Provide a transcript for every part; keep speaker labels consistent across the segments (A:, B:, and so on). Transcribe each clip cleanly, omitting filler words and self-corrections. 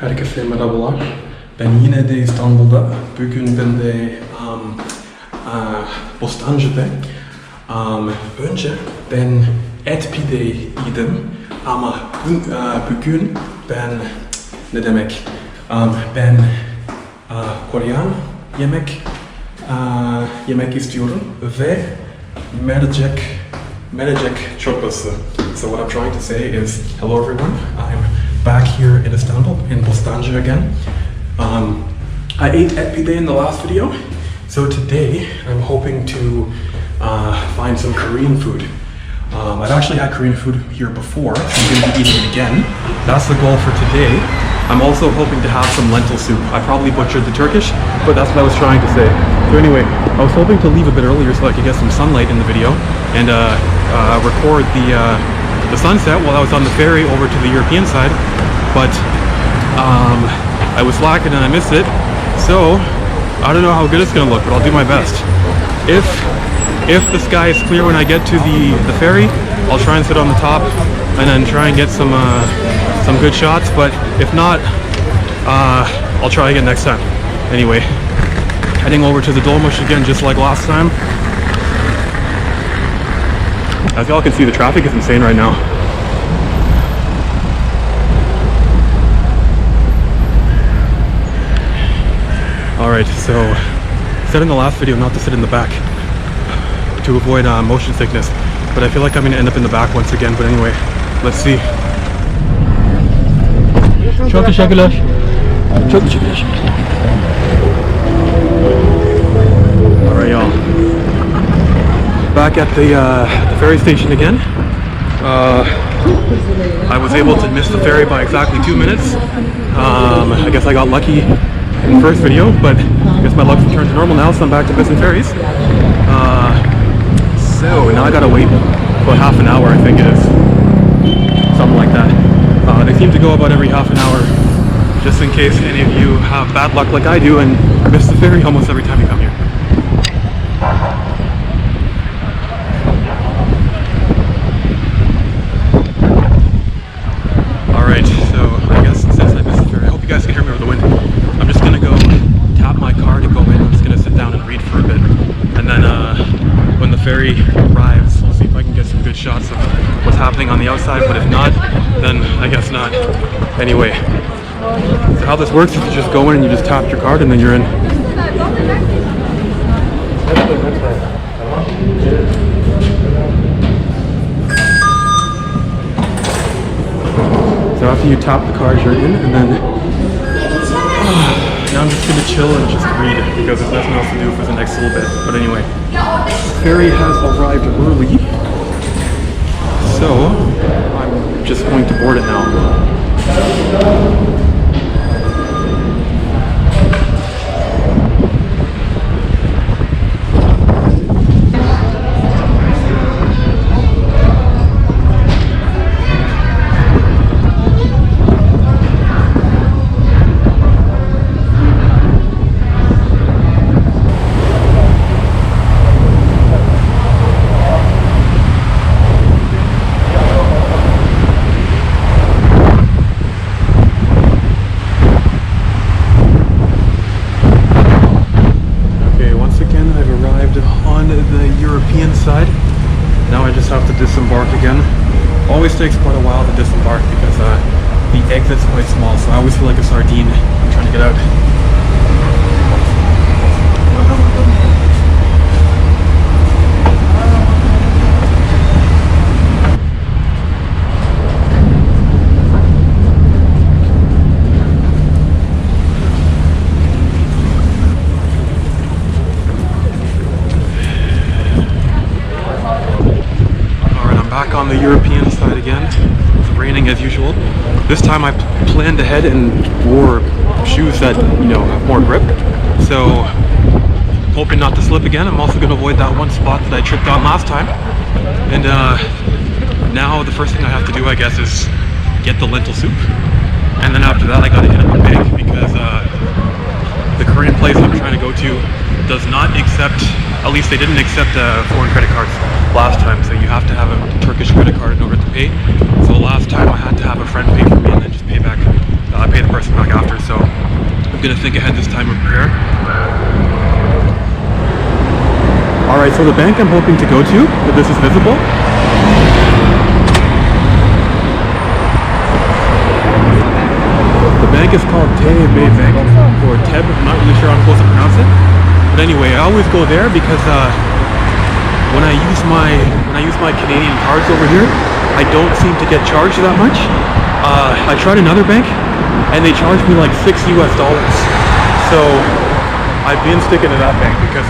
A: Herkese merhabalar. Ben yine de İstanbul'da. Bugün ben de Bostancı'da. Önce ben et pide yedim ama bugün ben ne demek? Ben Korean yemek istiyorum ve mercek çorbası. So what I'm trying to say is, hello everyone, I'm back here in Istanbul, in Bostancı again. I ate et pide in the last video, so today I'm hoping to find some Korean food. I've actually had Korean food here before, so I'm going to be eating it again. That's the goal for today. I'm also hoping to have some lentil soup. I probably butchered the Turkish, but that's what I was trying to say. So anyway, I was hoping to leave a bit earlier so I could get some sunlight in the video and record the sunset while I was on the ferry over to the European side, but I was slacking and I missed it, so I don't know how good it's gonna look, but I'll do my best. If the sky is clear when I get to the ferry, I'll try and sit on the top and then try and get some good shots, but if not, I'll try again next time. Anyway, heading over to the Dolmuş again just like last time. As y'all can see, the traffic is insane right now. Alright, so I said in the last video not to sit in the back to avoid motion sickness, but I feel like I'm going to end up in the back once again, but anyway, let's see.
B: Çok teşekkürler. Çok teşekkürler.
A: Alright y'all, back at the ferry station again. I was able to miss the ferry by exactly 2 minutes. I guess I got lucky in the first video, but I guess my luck's returned to normal now, so I'm back to missing ferries. So now I gotta wait about half an hour, I think it is. Something like that. They seem to go about every half an hour, just in case any of you have bad luck like I do and miss the ferry almost every time you come here. Alright, so I guess since I missed the ferry, I hope you guys can hear me over the wind. I'm just gonna go tap my car to go in. I'm just gonna sit down and read for a bit. And then when the ferry arrives, I'll see if I can get some good shots of what's happening on the outside, but if not, then I guess not. Anyway, so how this works is you just go in and you just tap your card and then you're in. So after you tap the card, you're in, and then now I'm just gonna chill and just read because there's nothing else to do for the next little bit. But anyway, the ferry has arrived early, so I'm just going to board it now. Now I just have to disembark again. Always takes quite a while to disembark because the exit's quite small, so I always feel like a sardine trying to get out. Back on the European side again. It's raining as usual. This time I planned ahead and wore shoes that, you know, have more grip. So, hoping not to slip again. I'm also going to avoid that one spot that I tripped on last time. And now the first thing I have to do, I guess, is get the lentil soup. And then after that I got to hit up a bank because the Korean place I'm trying to go to does not accept, at least they didn't accept foreign credit cards last time, so you have to have a Turkish credit card in order to pay. So last time I had to have a friend pay for me and then just pay the person back I'm gonna think ahead this time and prepare. Alright, so the bank I'm hoping to go to, if this is visible. The bank is called TB Bank, or TEB, I'm not really sure how I'm supposed to pronounce it. But anyway, I always go there because when I use my Canadian cards over here, I don't seem to get charged that much. I tried another bank and they charged me like $6 US. So I've been sticking to that bank because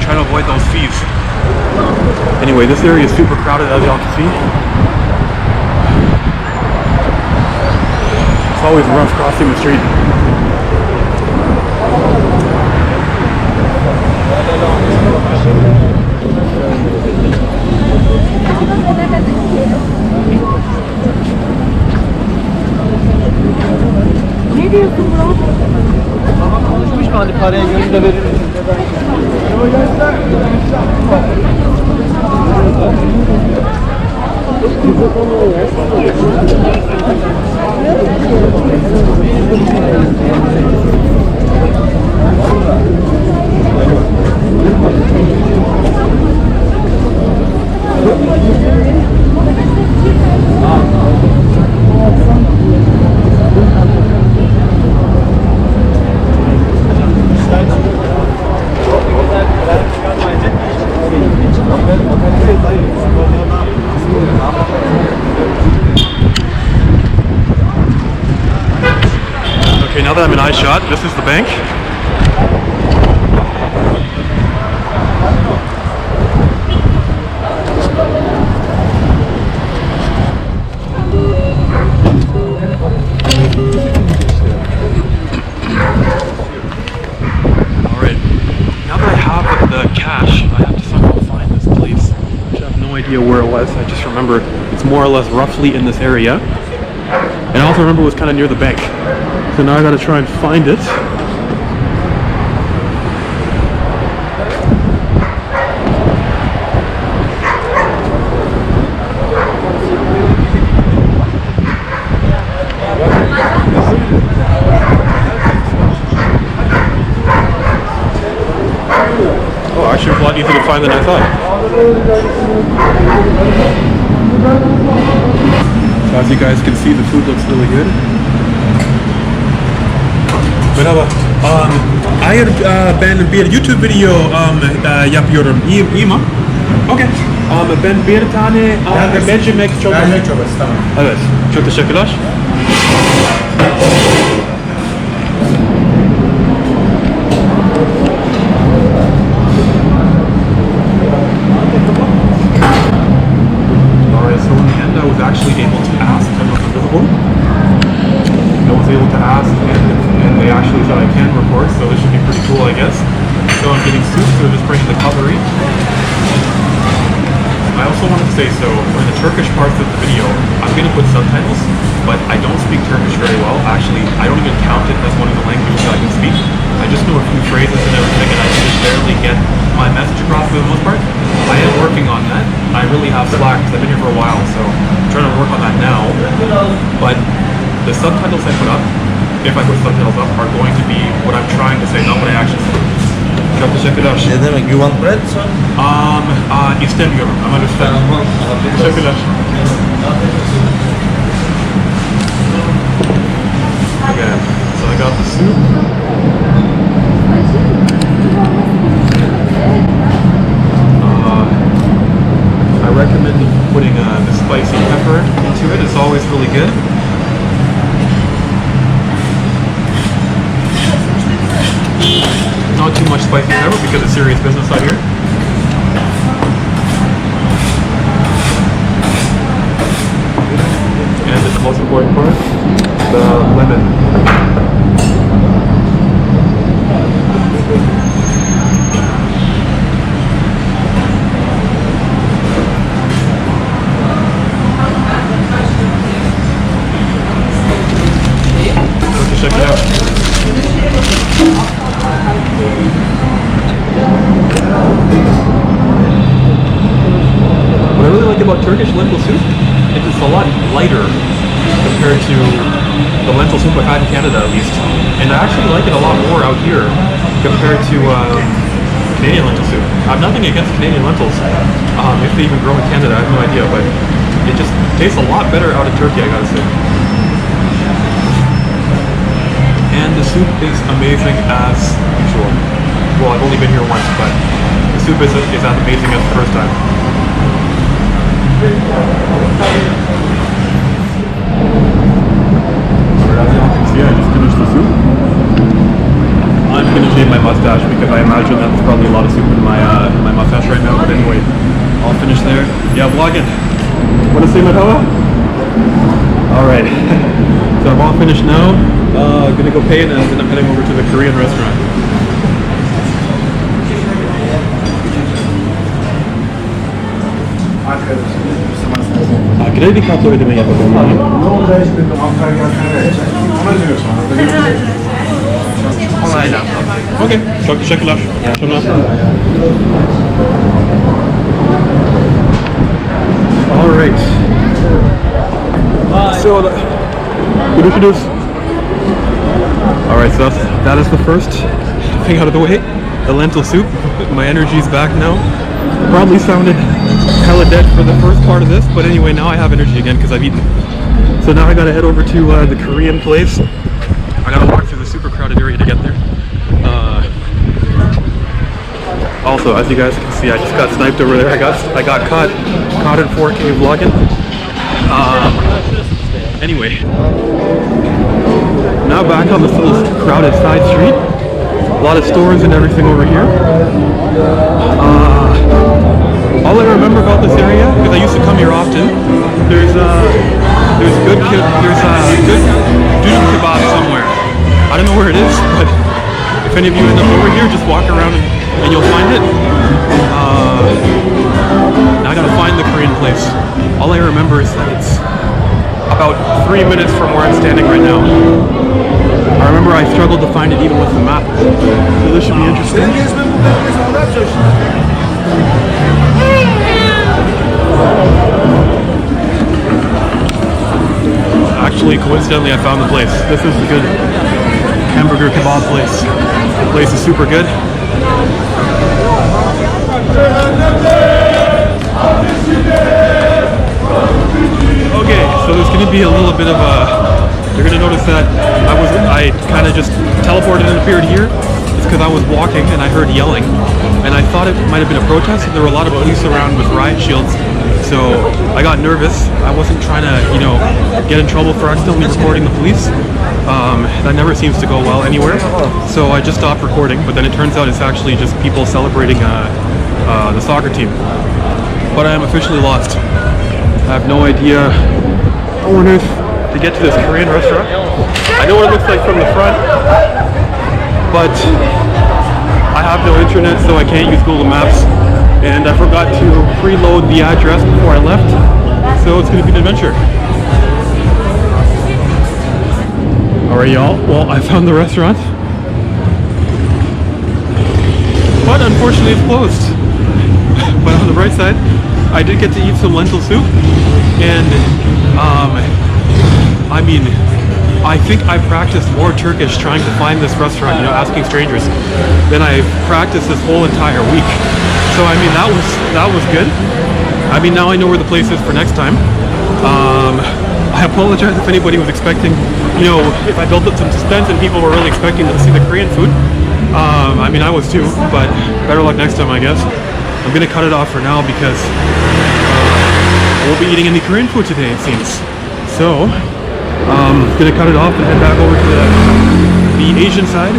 A: trying to avoid those fees. Anyway, this area is super crowded, as y'all can see. It's always rough crossing the street.
C: Ne diyorsun bro?
B: Tamam konuşmuş mu hani paraya göre de verir misin?
A: Okay, now that I'm in eye shot, this is the bank. Alright, now that I have the cash, I have to somehow find this place, which I have no idea where it was. I just remember it's more or less roughly in this area. And I also remember it was kind of near the bank. So now I gotta try and find it. Oh, actually, it was a lot easier to find than I thought. So as you guys can see, the food looks really good. Merhaba. Ben bir YouTube video yapıyorum. İyi mi? Okay. Ben bir tane mercimek çorbası.
D: Mercimek çorbası, tamam.
A: Evet. Çok teşekkürler. Alright, so in the end I was actually able to ask them if I'm visible. I was able to ask and they actually said I can record, so this should be pretty cool, I guess. So I'm getting soup, so just bringing the cutlery. I also wanted to say, so for the Turkish parts of the video, I'm going to put subtitles, but I don't speak Turkish very well. Actually, I don't even count it as one of the languages I can speak. I just know a few phrases and everything, and I can just barely get my message across for the most part. I am working on that. I really have slack because I've been here for a while, so I'm trying to work on that now. But the subtitles I put up, if I put subtitles up, are going to be what I'm trying to say, not what I actually say. Çok teşekkürler.
D: Ne demek? You want bread?
A: İstemiyorum ama lütfen. Teşekkürler. Okay, so I got the soup. I recommend putting the spicy pepper into it. It's always really good. Not too much spicy pepper because it's serious business out here. And the most important part, the lemon. So check it out. What I really like about Turkish lentil soup is it's a lot lighter compared to the lentil soup I've had in Canada at least. And I actually like it a lot more out here compared to Canadian lentil soup. I have nothing against Canadian lentils. If they even grow in Canada, I have no idea, but it just tastes a lot better out of Turkey, I gotta say. And the soup is amazing as usual. Well, I've only been here once, but the soup is as amazing as the first time. Alright, as y'all can see, I just finished the soup. I'm gonna shave my mustache because I imagine that there's probably a lot of soup in my mustache right now, but anyway, I'll finish there. Yeah, vlogging. Wanna say Matawa? Alright. So I'm all finished now. Gonna go pay and then I'm heading over to the Korean restaurant. Kredi kartı ödeme yapalım. Okey, çok teşekkürler. Alright. So, görüşürüz. Alright, so that is the first thing out of the way. The lentil soup. My energy's back now. Probably sounded hella dead for the first part of this, but anyway, now I have energy again because I've eaten. So now I gotta head over to the Korean place. I gotta walk through the super crowded area to get there. Also, as you guys can see, I just got sniped over there. I got caught in 4K vlogging. Anyway, now back on this little crowded side street. A lot of stores and everything over here. All I remember about this area, because I used to come here often, there's good duduk kebab somewhere. I don't know where it is, but if any of you end up over here, just walk around and you'll find it. Now I gotta find the Korean place. All I remember is that it's about 3 minutes from where I'm standing right now. I remember I struggled to find it even with the map. So this should be interesting. Actually, coincidentally, I found the place. This is the good hamburger kebab place. The place is super good. Okay, so there's going to be a little bit of a... You're going to notice that I kind of just teleported and appeared here. It's because I was walking and I heard yelling. And I thought it might have been a protest. There were a lot of police around with riot shields. So I got nervous. I wasn't trying to, get in trouble for accidentally recording the police. That never seems to go well anywhere. So I just stopped recording, but then it turns out it's actually just people celebrating the soccer team. But I am officially lost. I have no idea on earth to get to this Korean restaurant. I know what it looks like from the front, but I have no internet, so I can't use Google Maps. And I forgot to preload the address before I left, so it's going to be an adventure. Alright y'all, well I found the restaurant, but unfortunately it's closed. But on the bright side, I did get to eat some lentil soup, and I mean, I think I practiced more Turkish trying to find this restaurant, asking strangers, than I practiced this whole entire week. So I mean, that was good. I mean, now I know where the place is for next time. I apologize if anybody was expecting, if I built up some suspense and people were really expecting to see the Korean food. I mean, I was too, but better luck next time, I guess. I'm gonna cut it off for now because I won't be eating any Korean food today, it seems. So, gonna cut it off and head back over to the Asian side.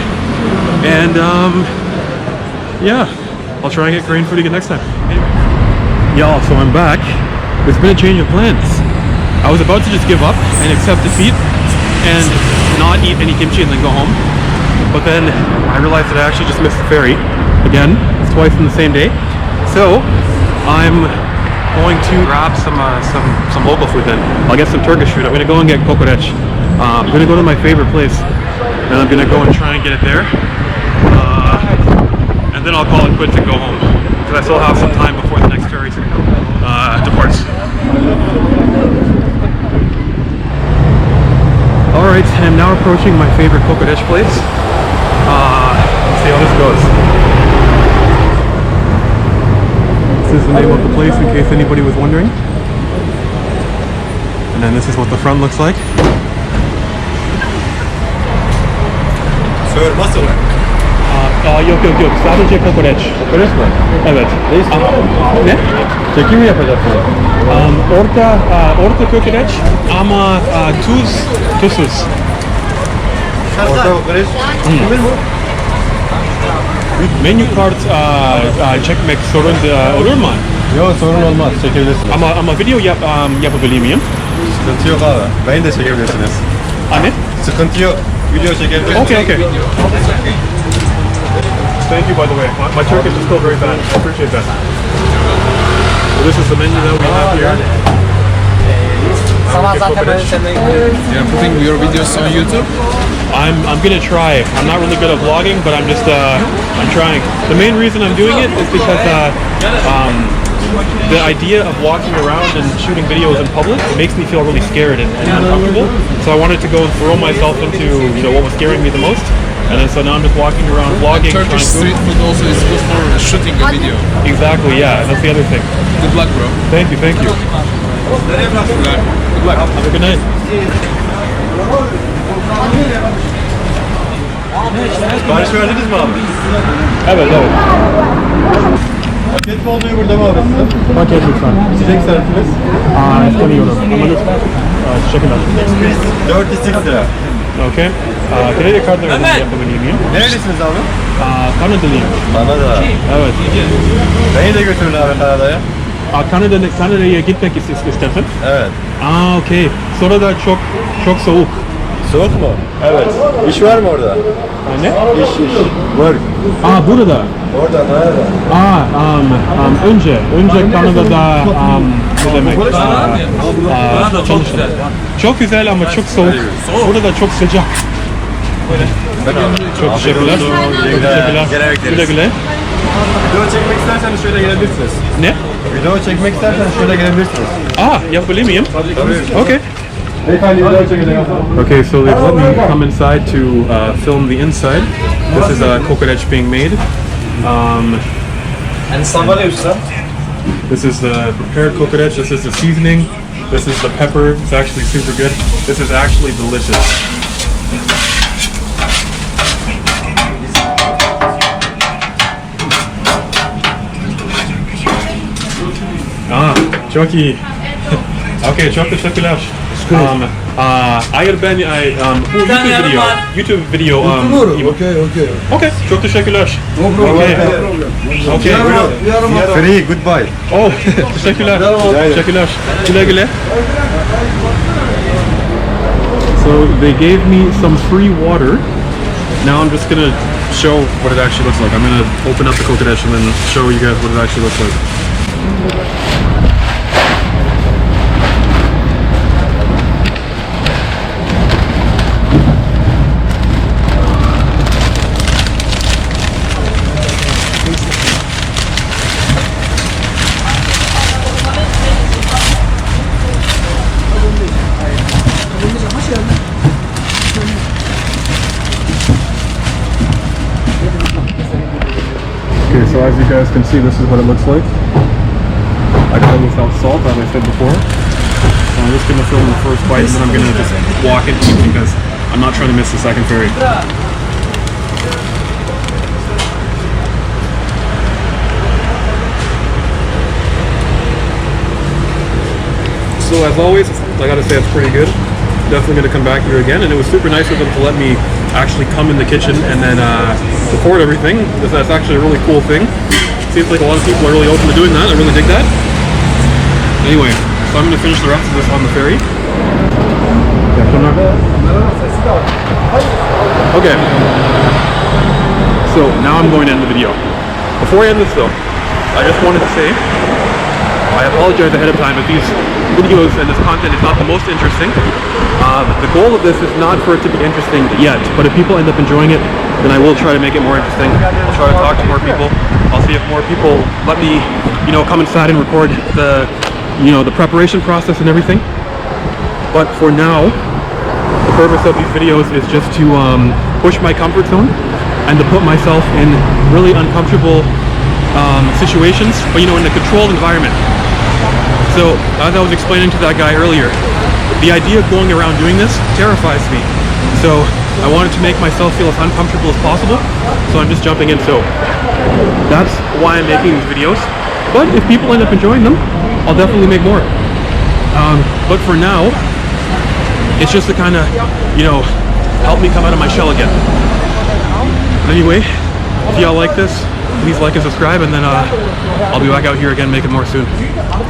A: And, yeah, I'll try and get Korean food again next time. Anyway. Y'all, so I'm back. There's been a change of plans. I was about to just give up and accept defeat and not eat any kimchi and then go home. But then I realized that I actually just missed the ferry. Again, it's twice in the same day. So I'm going to grab some local food then. I'll get some Turkish food. I'm gonna go and get Kokorec. I'm gonna go to my favorite place and I'm gonna go and try and get it there. And then I'll call it quits and go home, because I still have some time before the next ferry departs. Alright, Alright, I'm now approaching my favorite Kokorec place. Let's see how this goes. This is the name of the place in case anybody was wondering. And then this is what the front looks like.
D: Sir, nasıl?
A: Yok. Sadece Kokorec.
D: Kokorec mi?
A: Evet.
D: Ne istiyorsun?
A: Ne?
D: Çekim mi yapacaksın?
A: Orta Kokorec ama tuzsuz.
D: Orta kokoreç. Kimin bu?
A: Menü kart çekmek sorun olur mu?
D: Yok sorun olmaz. Çekebilirsiniz.
A: Ama video yapabilir miyim?
D: Sıkıntı yok abi. Beni de çekebilirsiniz.
A: Anne?
D: Sıkıntı yok. Video çekebilirsiniz.
A: Okay. Thank you, by the way. My Turkish is still very bad. I appreciate that. So this is the menu that we have here.
B: Sabah zaten böyle senden
E: You're putting your videos on YouTube?
A: I'm gonna try. I'm not really good at vlogging, but I'm just I'm trying. The main reason I'm doing it is because the idea of walking around and shooting videos in public, it makes me feel really scared and uncomfortable. So I wanted to go and throw myself into what was scaring me the most. And then so now I'm just walking around vlogging.
E: Turkish street food also is good for shooting a video.
A: Exactly, yeah. And that's the other thing.
E: Good luck, bro.
A: Thank you.
E: Good luck.
A: Have a good night.
D: Sipariş verdiniz mi abi?
A: Evet.
D: Paket mi oluyor burada mı abi sizin?
A: Paket lütfen.
D: İçecek servisiniz?
A: İstemiyorum. Ama lütfen. Teşekkürler.
D: 46 lira.
A: Okay. Kredi kartları yapabilir miyim?
D: Nerelisiniz abi?
A: Kanadalıyım.
D: Kanada.
A: Evet.
D: Beni de götürün abi Kanada'ya.
A: Kanada'ya gitmek istersin.
D: Evet.
A: Okay. Sonra da çok soğuk.
D: Soğuk mu? Evet. İş var mı orada?
A: Ne?
D: İş. Work.
A: Burada.
D: Orada nerede?
A: Önce Kanada'da ne demek? Çalıştım. Çok güzel ama çok soğuk. Burada da çok sıcak. Çok teşekkürler. Güle.
D: Video çekmek isterseniz şöyle gelebilirsiniz.
A: Ne?
D: Video çekmek isterseniz şöyle gelebilirsiniz.
A: Yapabilir miyim?
D: Tabii.
A: Okay.
D: Beyefendi video çekelim.
A: Okay, so they've let me come inside to film the inside. This is kokorec being made.
B: Yani sandalye usta.
A: This is the prepared kokorec. This is the seasoning. This is the pepper. It's actually super good. This is actually delicious. Çok iyi. Okay, çok teşekkürler. Hayır ben YouTube video Okay, çok teşekkürler. Okay.
D: Free, goodbye.
A: Oh, teşekkürler. Güle. So they gave me some free water. Now I'm just gonna show what it actually looks like. I'm gonna open up the kokorec and then show you guys what it actually looks like. Okay, so as you guys can see, this is what it looks like. I got it without salt, as I said before. So I'm just gonna film the first bite, and then I'm gonna just walk into it because I'm not trying to miss the second ferry. So as always, I gotta say it's pretty good. Definitely gonna come back here again, and it was super nice of them to let me actually come in the kitchen and then record everything. That's actually a really cool thing. Seems like a lot of people are really open to doing that. I really dig that. Anyway, so I'm gonna finish the rest of this on the ferry. Okay. So now I'm going to end the video. Before I end this though, I just wanted to say I apologize ahead of time if these videos and this content is not the most interesting. The goal of this is not for it to be interesting yet, but if people end up enjoying it, then I will try to make it more interesting. I'll try to talk to more people. I'll see if more people let me, come inside and record the preparation process and everything. But for now, The purpose of these videos is just to push my comfort zone and to put myself in really uncomfortable situations, but you know, in a controlled environment. So, as I was explaining to that guy earlier, the idea of going around doing this terrifies me. So, I wanted to make myself feel as uncomfortable as possible, so I'm just jumping in. So, that's why I'm making these videos. But if people end up enjoying them, I'll definitely make more. But for now, it's just to kind of, you know, help me come out of my shell again. Anyway, if y'all like this, please like and subscribe, and then I'll be back out here again making more soon.